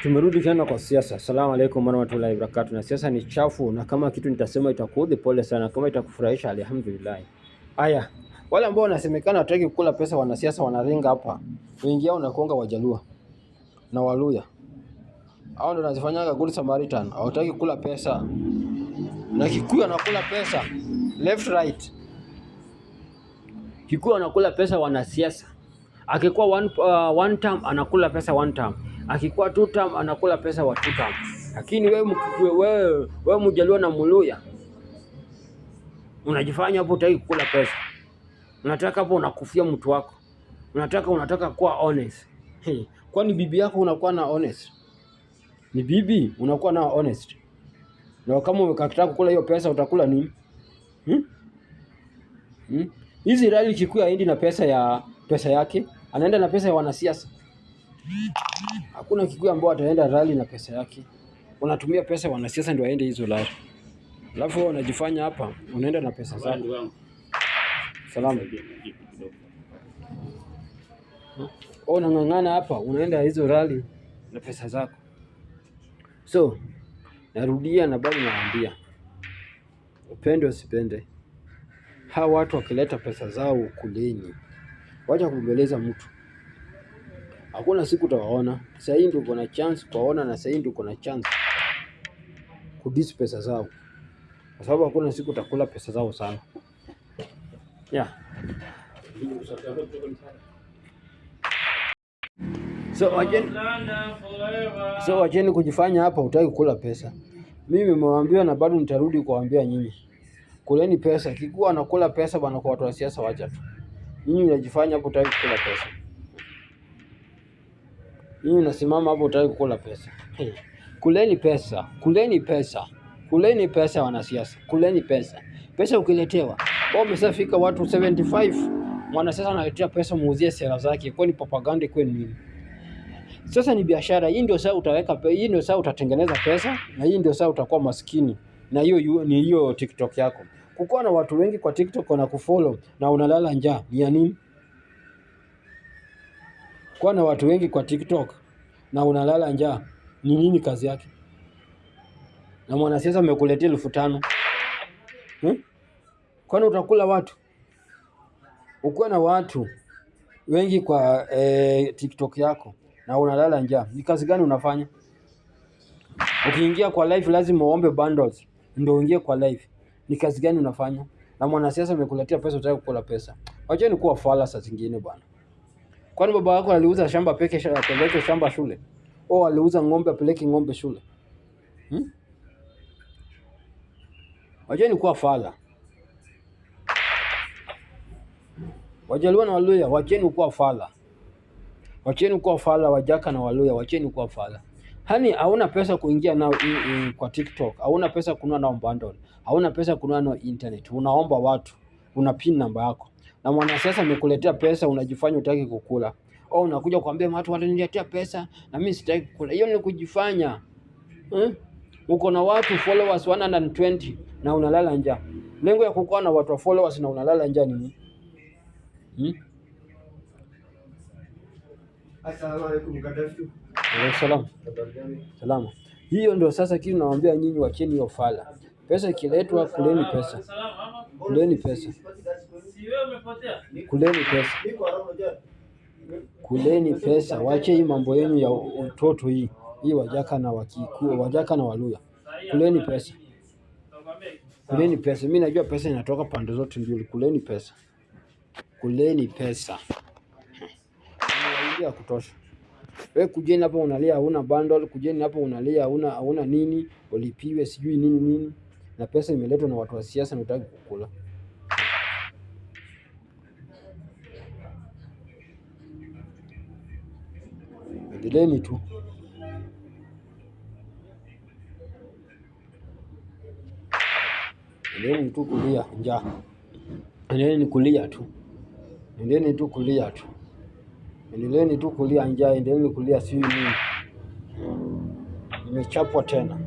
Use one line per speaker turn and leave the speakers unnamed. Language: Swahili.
Tumerudi tena kwa siasa. Asalamu alaykum warahmatullahi wabarakatuh. Na siasa ni chafu, na kama kitu nitasema itakuudhi, pole sana. Kama itakufurahisha, alhamdulillah. Haya, wale ambao wanasemekana wataki kukula pesa, wanasiasa wanaringa hapa, wengi wao wanakuanga Wajaluo na Waluya. Hao ndio wanazifanyaga good Samaritan, hawataki kula pesa. Na Kikuyu anakula pesa left right. Kikuyu anakula pesa wanasiasa. Akikuwa one term anakula pesa one term. Akikuwa 2 term anakula pesa wa 2 term. Lakini wewe Mjaluo na Mluya unajifanya hapo utaki kukula pesa. Unataka hapo unakufia mtu wako. Unataka kuwa honest. Kwani bibi yako unakuwa na honest? Ni bibi unakuwa na honest. Na kama umekataa kukula hiyo pesa utakula nini? Hizi rally Kikuyu haendi na pesa yake, anaenda na pesa ya wanasiasa. Hakuna Kikuyu ambao ataenda rally na pesa yake. Unatumia pesa ya wanasiasa ndio aende hizo rally. Alafu unajifanya hapa unaenda na pesa zako. Salamu. Unang'ang'ana hapa unaenda hizo rally na pesa zako. So, narudia na bado naambia. Upende usipende. Hawa watu wakileta pesa zao kuleni. Wacha kumbeleza mtu. Hakuna siku utawaona. Sasa hii ndio uko na chance kuwaona, na sasa hii ndio uko na chance kudisi pesa zao. Kwa sababu hakuna siku utakula pesa zao sana. Yeah. So wacheni kujifanya hapa utaki kukula pesa. Mimi nimewaambia na bado nitarudi kuwaambia nyinyi. Kuleni pesa. Kikuyu anakula pesa bana kwa watu wa siasa, wacha tu. Nyinyi unajifanya hapo utaki kukula pesa. Nyinyi unasimama hapo utaki kukula pesa. Kuleni pesa. Kuleni pesa. Kuleni pesa wanasiasa. Kuleni pesa. Pesa ukiletewa. Wao umeshafika watu 75. Mwanasiasa analetea pesa muuzie sera zake. Kwani propaganda kwani nini? Sasa ni biashara. Hii ndio saa utaweka hii ndio saa utatengeneza pesa, na hii ndio saa utakuwa maskini. Na hiyo ni hiyo TikTok yako. Kukuwa na watu wengi kwa TikTok na kufollow na unalala njaa ni ya nini? Kuwa na watu wengi kwa TikTok na unalala njaa ni nini kazi yake? Na mwanasiasa amekuletea 5,000. Kwani utakula watu? Ukiwa na watu wengi kwa TikTok yako na unalala njaa, ni kazi gani unafanya? Ukiingia kwa live lazima uombe bundles ndio uingie kwa live. Ni kazi gani unafanya? Na mwanasiasa amekuletea pesa utaki kukula pesa. Wacheni kuwa fala saa zingine bwana. Kwani baba yako aliuza shamba apeleke shamba shule? Au aliuza ng'ombe apeleke ng'ombe shule? Wacheni kuwa fala. Wajaluo na Waluya, wacheni kuwa fala. Wacheni kuwa fala, Wajaka na Waluya, wacheni kuwa fala. Hani hauna pesa kuingia nao kwa TikTok, hauna pesa kununua nao bundle, hauna pesa kununua nao internet. Unaomba watu, una pin namba yako. Na mwanasiasa amekuletea pesa unajifanya utaki kukula. Au unakuja kuambia watu wataniletea pesa na mimi sitaki kukula. Hiyo ni kujifanya. Uko na watu followers 120 na unalala njaa. Lengo ya kukuwa na watu wa followers na unalala njaa ni nini? Asalamu alaykum Gaddafi. Salama. Hiyo ndio sasa kitu nawaambia nyinyi, wacheni hiyo fala. Pesa ikiletwa kuleni pesa. Kuleni pesa. Kuleni pesa. Kuleni pesa. Wache hii mambo yenu ya utoto hii. Hii Wajaka na Wakikuyu, Wajaka na Waluya. Kuleni pesa. Kuleni pesa. Mimi najua pesa inatoka pande zote mbili. Kuleni pesa. Kuleni pesa. Ya kutosha. Wewe kujeni hapa unalia huna bundle, kujeni hapa unalia huna nini, ulipiwe sijui nini, na pesa imeletwa na watu wa siasa na utaki kukula. Endeleeni tu. Endeleeni tu kulia njaa. Endeleeni kulia tu. Endeleeni tu kulia tu. Endeleeni tu kulia njaa, endeleeni kulia sijui nini. Nimechapwa tena.